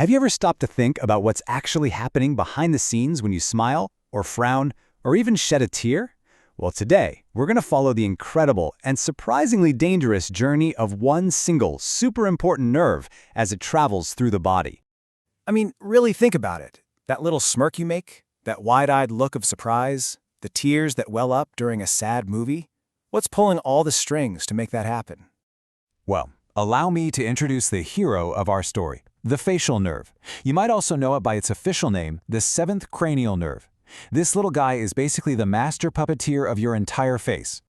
Have you ever stopped to think about what's actually happening behind the scenes when you smile, or frown, or even shed a tear? Well, today, we're going to follow the incredible and surprisingly dangerous journey of one single, super important nerve as it travels through the body. I mean, really think about it. That little smirk you make, that wide-eyed look of surprise, the tears that well up during a sad movie. What's pulling all the strings to make that happen? Well, allow me to introduce the hero of our story, the facial nerve. You might also know it by its official name, the seventh cranial nerve. This little guy is basically the master puppeteer of your entire face.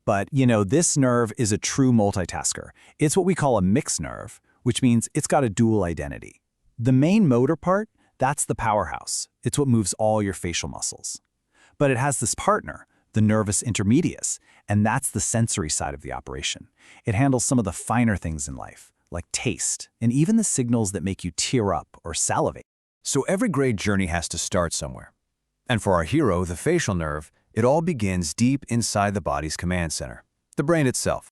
But, this nerve is a true multitasker. It's what we call a mixed nerve, which means it's got a dual identity. The main motor part, that's the powerhouse. It's what moves all your facial muscles. But it has this partner, the nervus intermedius, and that's the sensory side of the operation. It handles some of the finer things in life, like taste, and even the signals that make you tear up or salivate. So every great journey has to start somewhere. And for our hero, the facial nerve, it all begins deep inside the body's command center, the brain itself.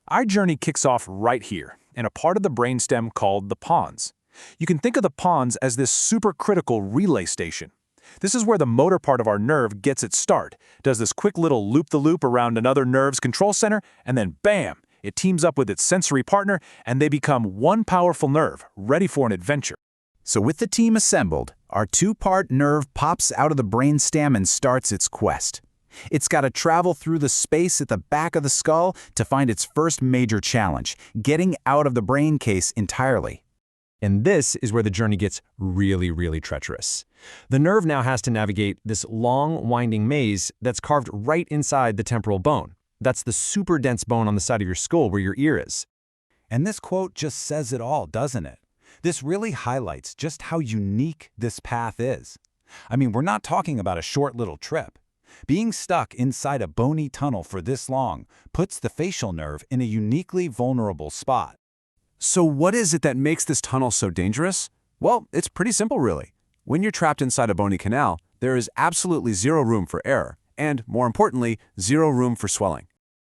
Our journey kicks off right here, in a part of the brainstem called the pons. You can think of the pons as this supercritical relay station. This is where the motor part of our nerve gets its start, does this quick little loop-the-loop around another nerve's control center, and then bam! It teams up with its sensory partner, and they become one powerful nerve, ready for an adventure. So with the team assembled, our two-part nerve pops out of the brainstem and starts its quest. It's got to travel through the space at the back of the skull to find its first major challenge, getting out of the brain case entirely. And this is where the journey gets really treacherous. The nerve now has to navigate this long, winding maze that's carved right inside the temporal bone. That's the super dense bone on the side of your skull where your ear is. And this quote just says it all, doesn't it? This really highlights just how unique this path is. I mean, we're not talking about a short little trip. Being stuck inside a bony tunnel for this long puts the facial nerve in a uniquely vulnerable spot. So what is it that makes this tunnel so dangerous? Well, it's pretty simple really. When you're trapped inside a bony canal, there is absolutely zero room for error, and more importantly, zero room for swelling.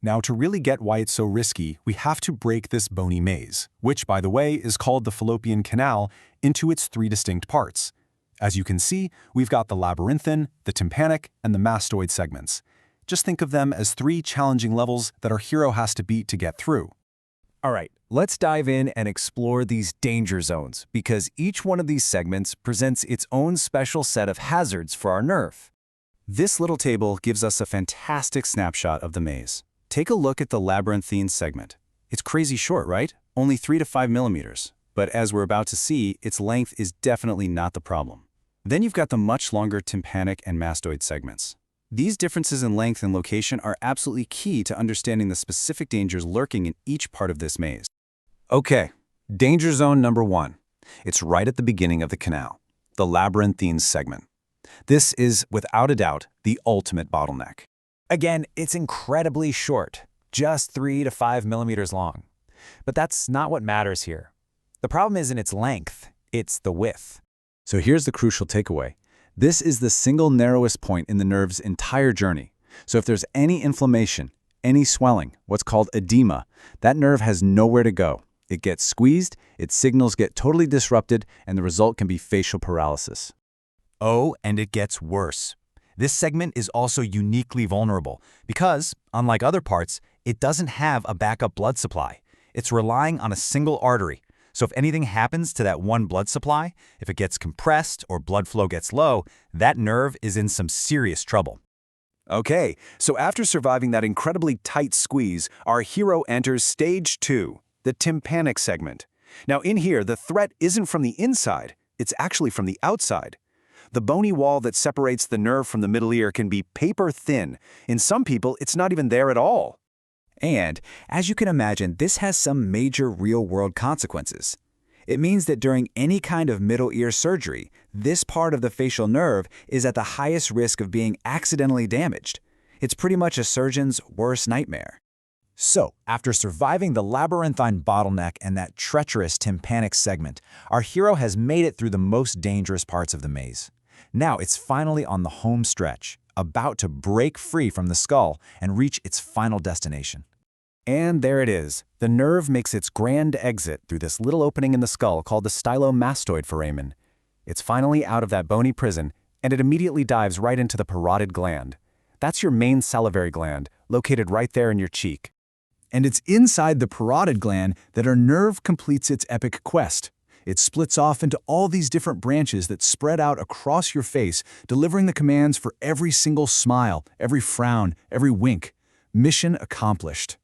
Now, to really get why it's so risky, we have to break this bony maze, which, by the way, is called the fallopian canal, into its three distinct parts. As you can see, we've got the labyrinthine, the tympanic, and the mastoid segments. Just think of them as three challenging levels that our hero has to beat to get through. All right, let's dive in and explore these danger zones, because each one of these segments presents its own special set of hazards for our nerve. This little table gives us a fantastic snapshot of the maze. Take a look at the labyrinthine segment. It's crazy short, right? Only 3 to 5 millimeters. But as we're about to see, its length is definitely not the problem. Then you've got the much longer tympanic and mastoid segments. These differences in length and location are absolutely key to understanding the specific dangers lurking in each part of this maze. Okay, danger zone number 1. It's right at the beginning of the canal, the labyrinthine segment. This is, without a doubt, the ultimate bottleneck. Again, it's incredibly short, just 3 to 5 millimeters long. But that's not what matters here. The problem isn't its length, it's the width. So here's the crucial takeaway. This is the single narrowest point in the nerve's entire journey. So if there's any inflammation, any swelling, what's called edema, that nerve has nowhere to go. It gets squeezed, its signals get totally disrupted, and the result can be facial paralysis. Oh, and it gets worse. This segment is also uniquely vulnerable because, unlike other parts, it doesn't have a backup blood supply. It's relying on a single artery. So if anything happens to that one blood supply, if it gets compressed or blood flow gets low, that nerve is in some serious trouble. Okay, so after surviving that incredibly tight squeeze, our hero enters stage 2, the tympanic segment. Now in here, the threat isn't from the inside, it's actually from the outside. The bony wall that separates the nerve from the middle ear can be paper thin. In some people, it's not even there at all. And, as you can imagine, this has some major real-world consequences. It means that during any kind of middle ear surgery, this part of the facial nerve is at the highest risk of being accidentally damaged. It's pretty much a surgeon's worst nightmare. So, after surviving the labyrinthine bottleneck and that treacherous tympanic segment, our hero has made it through the most dangerous parts of the maze. Now it's finally on the home stretch, about to break free from the skull and reach its final destination. And there it is. The nerve makes its grand exit through this little opening in the skull called the stylomastoid foramen. It's finally out of that bony prison, and it immediately dives right into the parotid gland. That's your main salivary gland, located right there in your cheek. And it's inside the parotid gland that our nerve completes its epic quest. It splits off into all these different branches that spread out across your face, delivering the commands for every single smile, every frown, every wink. Mission accomplished.